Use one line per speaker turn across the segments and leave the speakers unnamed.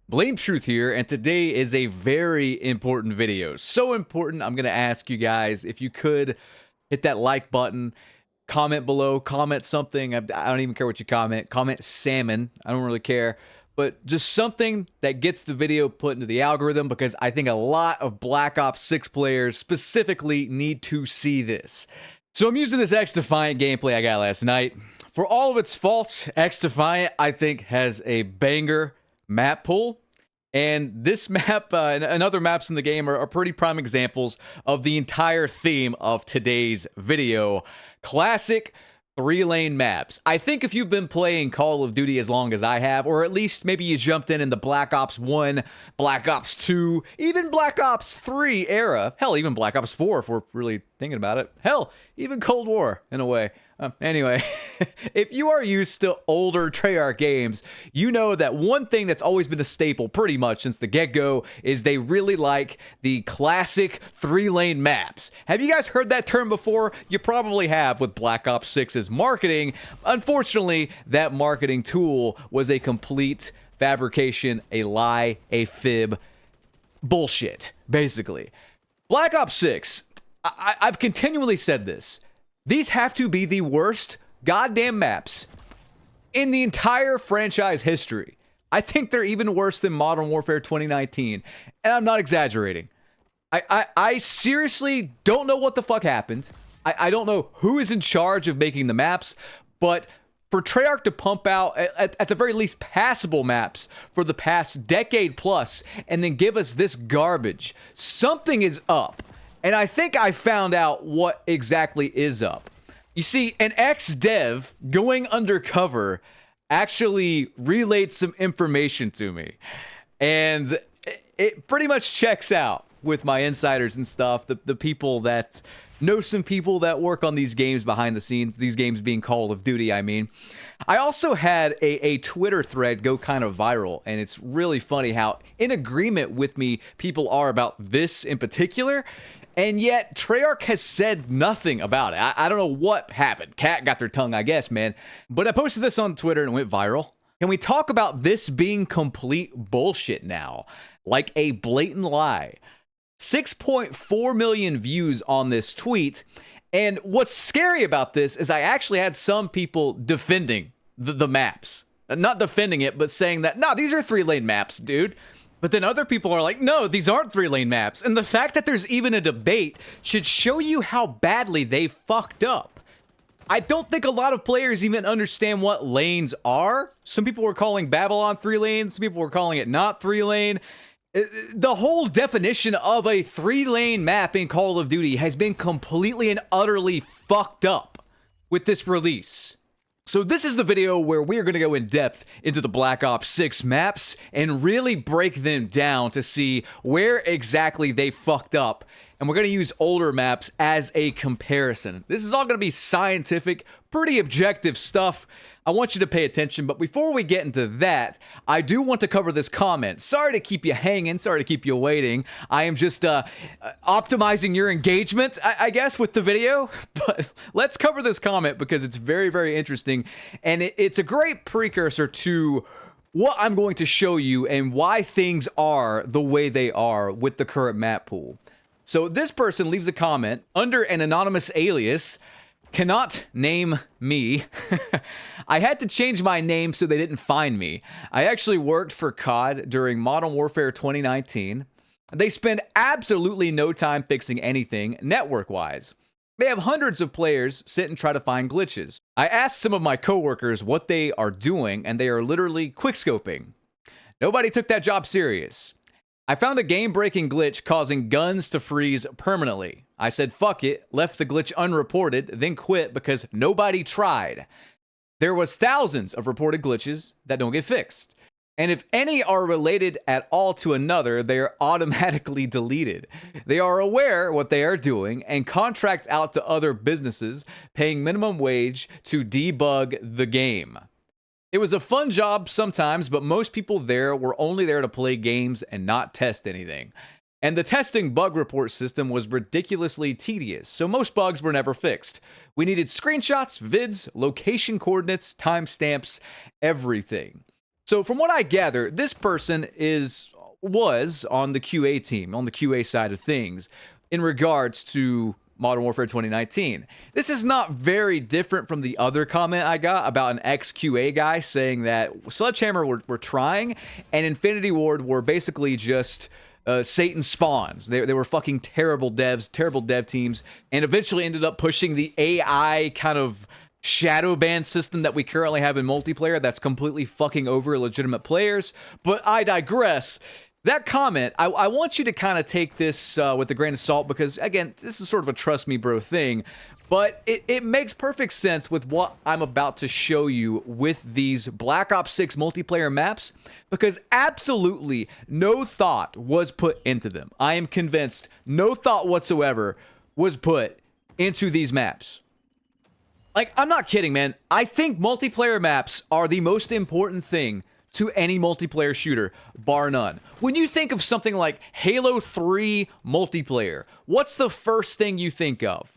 Blame Truth here, and today is a very important video. So important, I'm going to ask you guys if you could hit that like button, comment below, comment something. I don't even care what you comment. Comment salmon. I don't really care. But just something that gets the video put into the algorithm because I think a lot of Black Ops 6 players specifically need to see this. So I'm using this XDefiant gameplay I got last night. For all of its faults, XDefiant, I think, has a banger map pool. And this map and other maps in the game are pretty prime examples of the entire theme of today's video. Classic 3-lane maps. I think if you've been playing Call of Duty as long as I have, or at least maybe you jumped in the Black Ops 1, Black Ops 2, even Black Ops 3 era, hell, even Black Ops 4 if we're really thinking about it, hell, even Cold War in a way. Anyway, if you are used to older Treyarch games, you know that one thing that's always been a staple pretty much since the get-go is they really like the classic 3-lane maps. Have you guys heard that term before? You probably have with Black Ops 6's marketing. Unfortunately, that marketing tool was a complete fabrication, a lie, a fib, bullshit, basically. Black Ops 6, I've continually said this. These have to be the worst goddamn maps in the entire franchise history. I think they're even worse than Modern Warfare 2019. And I'm not exaggerating. I seriously don't know what the fuck happened. I don't know who is in charge of making the maps. But for Treyarch to pump out, at the very least, passable maps for the past decade plus, and then give us this garbage, something is up. And I think I found out what exactly is up. You see, an ex-dev going undercover actually relayed some information to me. And it pretty much checks out with my insiders and stuff, the people that know some people that work on these games behind the scenes, these games being Call of Duty, I mean. I also had a Twitter thread go kind of viral, and it's really funny how in agreement with me people are about this in particular. And yet, Treyarch has said nothing about it. I don't know what happened. Cat got their tongue, I guess, man. But I posted this on Twitter and it went viral. Can we talk about this being complete bullshit now? Like a blatant lie. 6.4 million views on this tweet. And what's scary about this is I actually had some people defending the maps. Not defending it, but saying that, no, these are 3-lane maps, dude. But then other people are like, no, these aren't 3-lane maps. And the fact that there's even a debate should show you how badly they fucked up. I don't think a lot of players even understand what lanes are. Some people were calling Babylon 3-lane. Some people were calling it not 3-lane. The whole definition of a 3-lane map in Call of Duty has been completely and utterly fucked up with this release. So this is the video where we're going to go in depth into the Black Ops 6 maps and really break them down to see where exactly they fucked up. And we're going to use older maps as a comparison. This is all going to be scientific, pretty objective stuff. I want you to pay attention, but before we get into that, I do want to cover this comment. Sorry to keep you hanging, sorry to keep you waiting. I am just optimizing your engagement, I guess, with the video. But let's cover this comment because it's very, very interesting. And it's a great precursor to what I'm going to show you and why things are the way they are with the current map pool. So this person leaves a comment under an anonymous alias. Cannot name me. I had to change my name so they didn't find me. I actually worked for COD during Modern Warfare 2019. They spend absolutely no time fixing anything network-wise. They have hundreds of players sit and try to find glitches. I asked some of my coworkers what they are doing, and they are literally quickscoping. Nobody took that job serious. I found a game-breaking glitch causing guns to freeze permanently. I said fuck it, left the glitch unreported, then quit because nobody tried. There was thousands of reported glitches that don't get fixed. And if any are related at all to another, they are automatically deleted. They are aware what they are doing and contract out to other businesses paying minimum wage to debug the game. It was a fun job sometimes, but most people there were only there to play games and not test anything. And the testing bug report system was ridiculously tedious, so most bugs were never fixed. We needed screenshots, vids, location coordinates, timestamps, everything. So from what I gather, this person was on the QA team, on the QA side of things, in regards to Modern Warfare 2019. This is not very different from the other comment I got about an ex-QA guy saying that Sledgehammer were trying, and Infinity Ward were basically just Satan spawns. They were fucking terrible devs, terrible dev teams, and eventually ended up pushing the AI kind of shadow ban system that we currently have in multiplayer that's completely fucking over legitimate players. But I digress. That comment, I want you to kind of take this with a grain of salt, because again, this is sort of a trust me bro thing, but it makes perfect sense with what I'm about to show you with these Black Ops 6 multiplayer maps, because absolutely no thought was put into them. I am convinced no thought whatsoever was put into these maps. Like, I'm not kidding, man. I think multiplayer maps are the most important thing to any multiplayer shooter, bar none. When you think of something like Halo 3 multiplayer, what's the first thing you think of?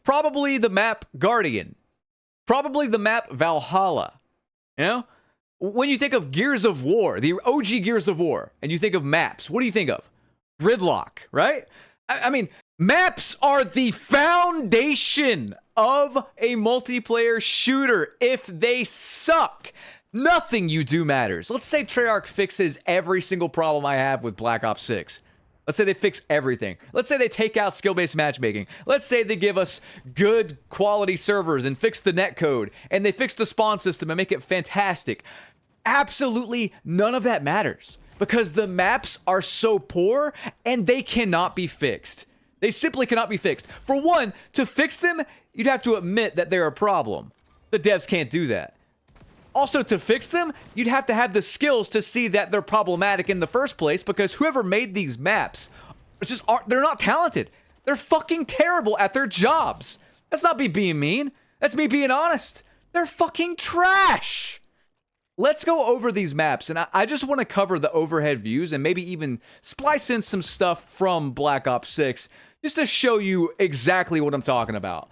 Probably the map Guardian. Probably the map Valhalla. You know? When you think of Gears of War, the OG Gears of War, and you think of maps, what do you think of? Gridlock, right? I mean, maps are the foundation of a multiplayer shooter. If they suck, nothing you do matters. Let's say Treyarch fixes every single problem I have with Black Ops 6. Let's say they fix everything. Let's say they take out skill-based matchmaking. Let's say they give us good quality servers and fix the netcode, and they fix the spawn system and make it fantastic. Absolutely none of that matters, because the maps are so poor and they cannot be fixed. They simply cannot be fixed. For one, to fix them, you'd have to admit that they're a problem. The devs can't do that. Also, to fix them, you'd have to have the skills to see that they're problematic in the first place, because whoever made these maps they're not talented. They're fucking terrible at their jobs. That's not me being mean. That's me being honest. They're fucking trash. Let's go over these maps, and I just want to cover the overhead views and maybe even splice in some stuff from Black Ops 6 just to show you exactly what I'm talking about.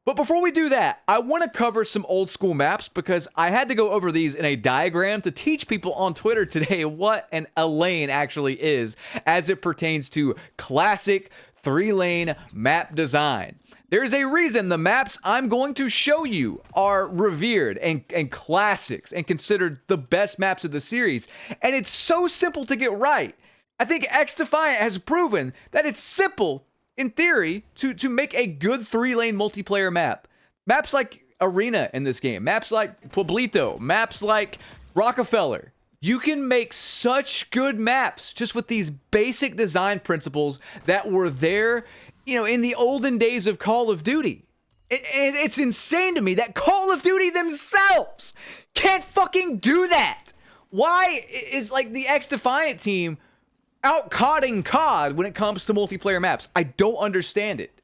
But before we do that, I want to cover some old school maps, because I had to go over these in a diagram to teach people on Twitter today what a lane actually is as it pertains to classic 3-lane map design. There's a reason the maps I'm going to show you are revered and classics and considered the best maps of the series. And it's so simple to get right. I think XDefiant has proven that it's simple, in theory, to make a good 3-lane multiplayer map. Maps like Arena in this game, maps like Pueblito, maps like Rockefeller. You can make such good maps just with these basic design principles that were there, you know, in the olden days of Call of Duty. It's insane to me that Call of Duty themselves can't fucking do that. Why is, like, the XDefiant team out-CODing COD when it comes to multiplayer maps? I don't understand it.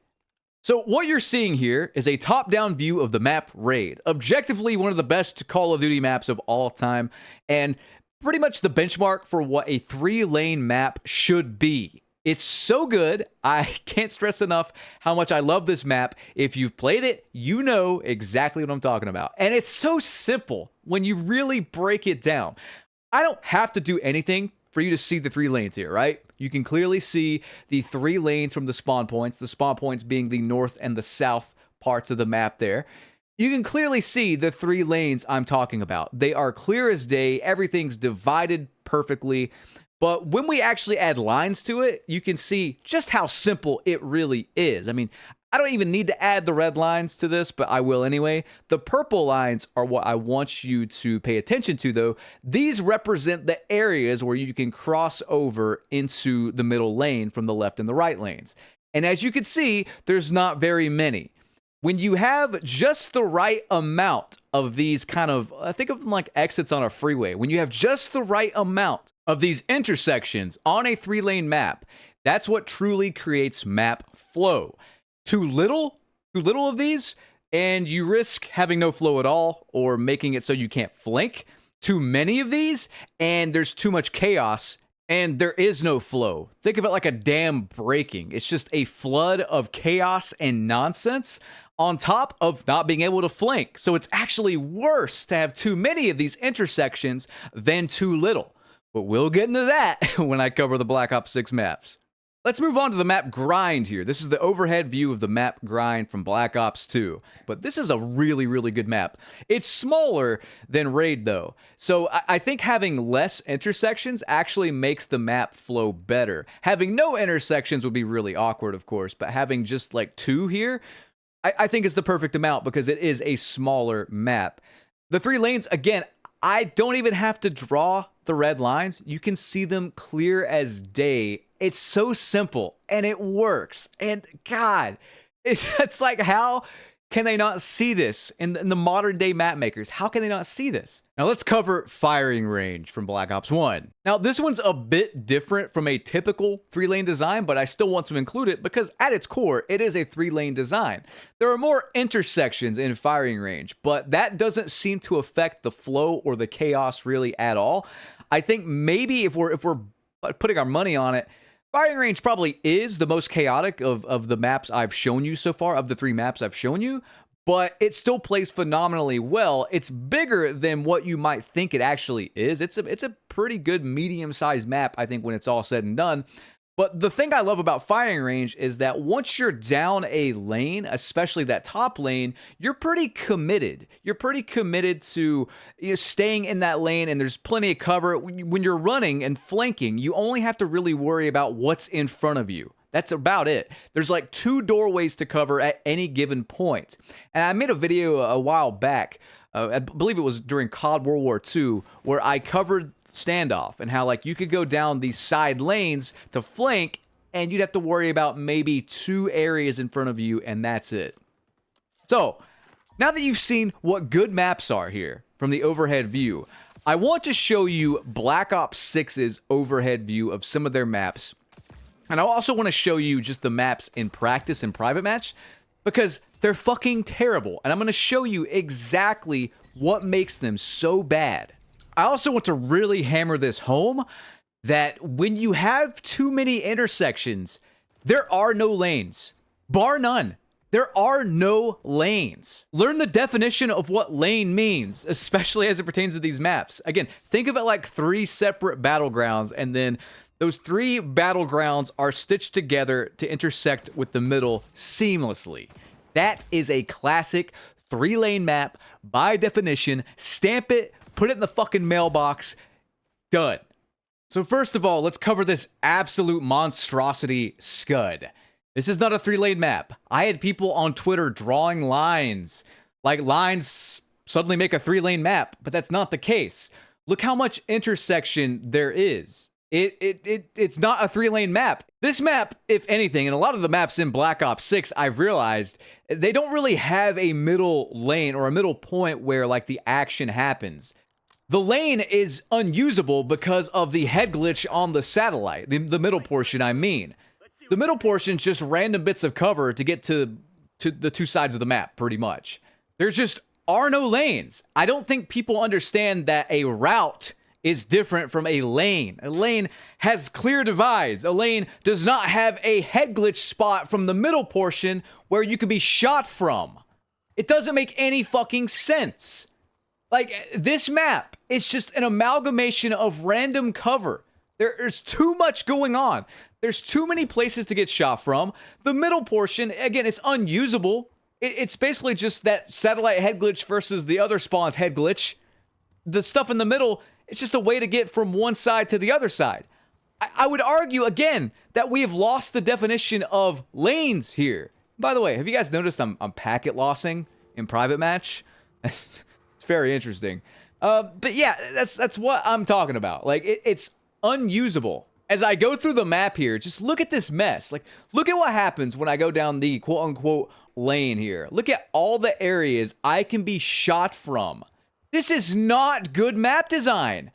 So what you're seeing here is a top-down view of the map Raid. Objectively, one of the best Call of Duty maps of all time, and pretty much the benchmark for what a 3-lane map should be. It's so good, I can't stress enough how much I love this map. If you've played it, you know exactly what I'm talking about. And it's so simple when you really break it down. I don't have to do anything for you to see the 3 lanes here, right? You can clearly see the 3 lanes from the spawn points being the north and the south parts of the map there. You can clearly see the 3 lanes I'm talking about. They are clear as day, everything's divided perfectly. But when we actually add lines to it, you can see just how simple it really is. I mean, I don't even need to add the red lines to this, but I will anyway. The purple lines are what I want you to pay attention to, though. These represent the areas where you can cross over into the middle lane from the left and the right lanes. And as you can see, there's not very many. When you have just the right amount of these kind of, I think of them like exits on a freeway. When you have just the right amount of these intersections on a 3-lane map, that's what truly creates map flow. Too little of these, and you risk having no flow at all, or making it so you can't flank. Too many of these, and there's too much chaos, and there is no flow. Think of it like a dam breaking. It's just a flood of chaos and nonsense on top of not being able to flank. So it's actually worse to have too many of these intersections than too little. But we'll get into that when I cover the Black Ops 6 maps. Let's move on to the map grind here. This is the overhead view of the map grind from Black Ops 2. But this is a really, really good map. It's smaller than Raid though. So I think having less intersections actually makes the map flow better. Having no intersections would be really awkward, of course, but having just like 2 here, I think is the perfect amount because it is a smaller map. The 3 lanes, again, I don't even have to draw the red lines. You can see them clear as day. It's so simple and it works. And God, it's like, how can they not see this in the modern day map makers? How can they not see this? Now let's cover firing range from Black Ops 1. Now this one's a bit different from a typical 3-lane design, but I still want to include it because at its core, it is a 3-lane design. There are more intersections in firing range, but that doesn't seem to affect the flow or the chaos really at all. I think maybe if we're putting our money on it, firing range probably is the most chaotic of the maps I've shown you so far, of the 3 maps I've shown you, but it still plays phenomenally well. It's bigger than what you might think it actually is. It's a pretty good medium-sized map, I think, when it's all said and done. But the thing I love about firing range is that once you're down a lane, especially that top lane, you're pretty committed. You're pretty committed to staying in that lane, and there's plenty of cover. When you're running and flanking, you only have to really worry about what's in front of you. That's about it. There's like 2 doorways to cover at any given point. And I made a video a while back, I believe it was during COD World War II, where I covered standoff and how like you could go down these side lanes to flank and you'd have to worry about maybe 2 areas in front of you, and that's it. So now that you've seen what good maps are here from the overhead view, I want to show you Black Ops 6's overhead view of some of their maps. And I also want to show you just the maps in practice and private match because they're fucking terrible. And I'm going to show you exactly what makes them so bad. I also want to really hammer this home that when you have too many intersections, there are no lanes. Bar none. There are no lanes. Learn the definition of what lane means, especially as it pertains to these maps. Again, think of it like 3 separate battlegrounds, and then those 3 battlegrounds are stitched together to intersect with the middle seamlessly. That is a classic 3-lane map by definition. Stamp it. Put it in the fucking mailbox. Done. So first of all, let's cover this absolute monstrosity Scud. This is not a 3-lane map. I had people on Twitter drawing lines. Like lines suddenly make a 3-lane map, but that's not the case. Look how much intersection there is. It's not a 3-lane map. This map, if anything, and a lot of the maps in Black Ops 6, I've realized, they don't really have a middle lane or a middle point where like the action happens. The lane is unusable because of the head glitch on the satellite, the middle portion, I mean. The middle portion is just random bits of cover to get to the 2 sides of the map, pretty much. There just are no lanes. I don't think people understand that a route is different from a lane. A lane has clear divides. A lane does not have a head glitch spot from the middle portion where you can be shot from. It doesn't make any fucking sense. Like, this map, it's just an amalgamation of random cover. There's too much going on. There's too many places to get shot from. The middle portion, again, it's unusable. It's basically just that satellite head glitch versus the other spawn's head glitch. The stuff in the middle, it's just a way to get from one side to the other side. I would argue, again, that we have lost the definition of lanes here. By the way, have you guys noticed I'm packet lossing in private match? It's very interesting. But yeah, that's what I'm talking about. Like, it's unusable. As I go through the map here, just look at this mess. Like, look at what happens when I go down the quote-unquote lane here. Look at all the areas I can be shot from. This is not good map design.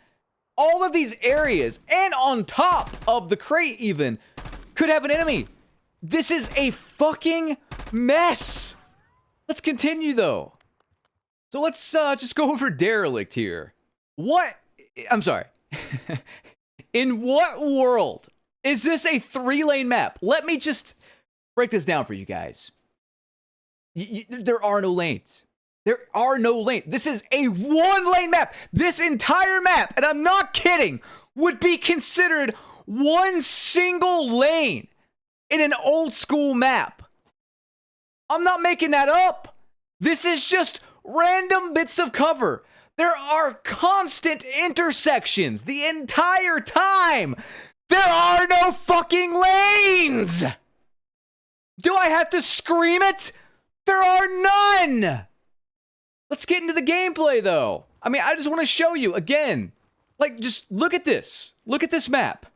All of these areas, and on top of the crate even, could have an enemy. This is a fucking mess. Let's continue, though. So let's just go over Derelict here. What? I'm sorry. In what world is this a 3-lane map? Let me just break this down for you guys. There are no lanes. There are no lanes. This is a 1-lane map. This entire map, and I'm not kidding, would be considered one single lane in an old school map. I'm not making that up. This is just random bits of cover. There are constant intersections the entire time. There are no fucking lanes. Do I have to scream it? There are none. Let's get into the gameplay though. I mean, I just want to show you again. Like, just look at this. Look at this map.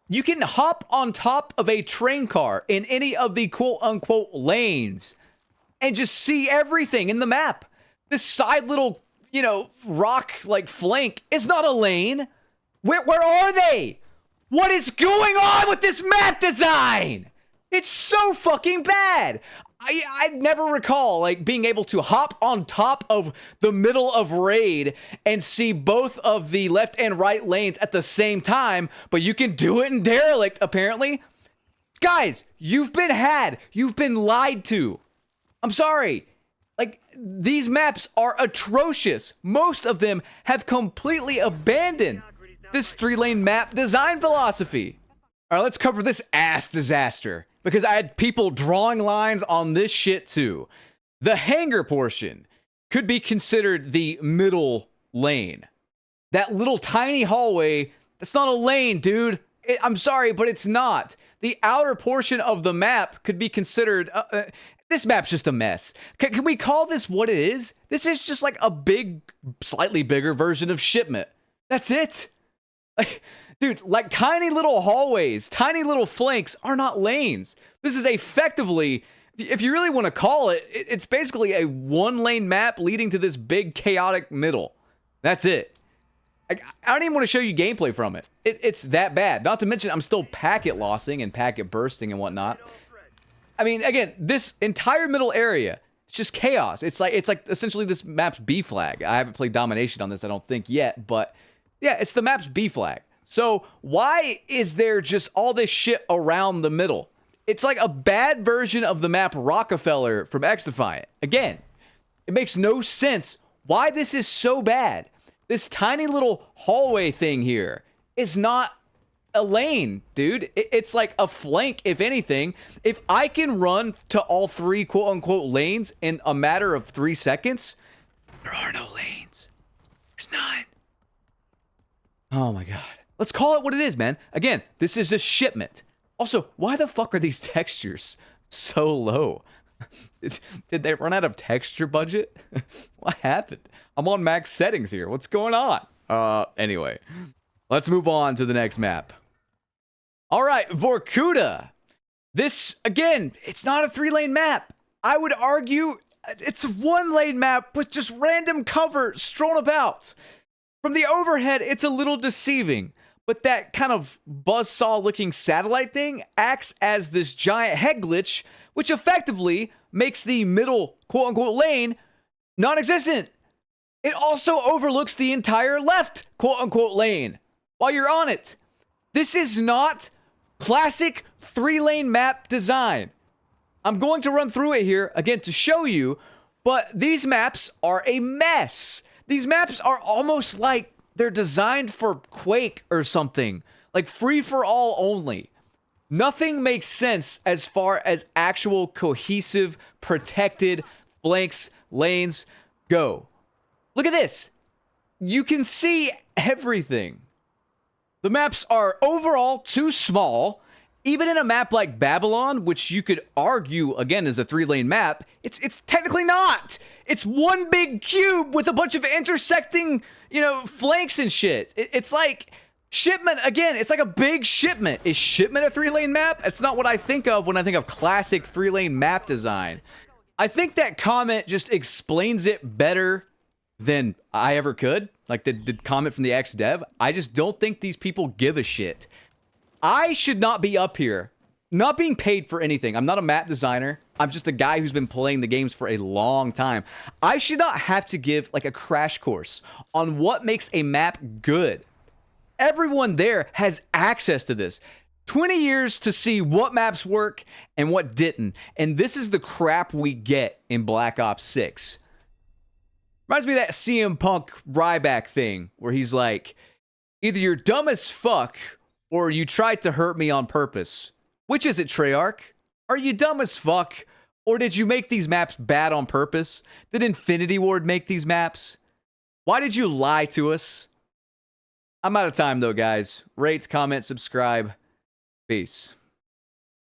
You can hop on top of a train car in any of the quote-unquote lanes and just see everything in the map. This side little, you know, rock like flank is not a lane. Where are they? What is going on with this map design? It's so fucking bad. I never recall like being able to hop on top of the middle of Raid and see both of the left and right lanes at the same time, but you can do it in Derelict apparently. Guys, you've been had. You've been lied to. I'm sorry. Like, these maps are atrocious. Most of them have completely abandoned this 3-lane map design philosophy. All right, let's cover this ass disaster, because I had people drawing lines on this shit too. The hangar portion could be considered the middle lane. That little tiny hallway, that's not a lane, dude. I'm sorry, but it's not. The outer portion of the map could be considered... this map's just a mess. Can we call this what it is? This is just like a big, slightly bigger version of Shipment. That's it. Like, dude, like tiny little hallways, tiny little flanks are not lanes. This is effectively, if you really want to call it, it's basically a 1-lane map leading to this big chaotic middle. That's it. I don't even want to show you gameplay from it. It's that bad. Not to mention, I'm still packet lossing and packet bursting and whatnot. I mean, again, this entire middle area, it's just chaos. It's like essentially this map's B flag. I haven't played Domination on this, I don't think yet, but yeah, it's the map's B flag. So why is there just all this shit around the middle? It's like a bad version of the map Rockefeller from XDefiant. Again, it makes no sense why this is so bad. This tiny little hallway thing here is not a lane, dude. It's like a flank, if anything. If I can run to all 3 quote-unquote lanes in a matter of 3 seconds, there are no lanes. There's none. Oh my god. Let's call it what it is, man. Again, this is a Shipment. Also, why the fuck are these textures so low? Did they run out of texture budget? What happened? I'm on max settings here. What's going on? Anyway. Let's move on to the next map. Alright, Vorkuta. This, again, it's not a 3-lane map. I would argue it's a 1-lane map with just random cover strewn about. From the overhead, it's a little deceiving, but that kind of buzzsaw-looking satellite thing acts as this giant head glitch, which effectively makes the middle quote-unquote lane non-existent. It also overlooks the entire left quote-unquote lane while you're on it. This is not classic 3-lane map design. I'm going to run through it here again to show you, but these maps are a mess. These maps are almost like they're designed for Quake or something, like free-for-all only. Nothing makes sense as far as actual cohesive, protected flanks, lanes go. Look at this. You can see everything. The maps are overall too small. Even in a map like Babylon, which you could argue, again, is a 3-lane map, it's technically not. It's one big cube with a bunch of intersecting, you know, flanks and shit. It's like Shipment, again, it's like a big Shipment. Is Shipment a 3-lane map? It's not what I think of when I think of classic 3-lane map design. I think that comment just explains it better than I ever could. Like the comment from the ex-dev. I just don't think these people give a shit. I should not be up here, not being paid for anything. I'm not a map designer. I'm just a guy who's been playing the games for a long time. I should not have to give like a crash course on what makes a map good. Everyone there has access to this. 20 years to see what maps work and what didn't. And this is the crap we get in Black Ops 6. Reminds me of that CM Punk Ryback thing where he's like, either you're dumb as fuck or you tried to hurt me on purpose. Which is it, Treyarch? Are you dumb as fuck? Or did you make these maps bad on purpose? Did Infinity Ward make these maps? Why did you lie to us? I'm out of time though, guys. Rate, comment, subscribe. Peace.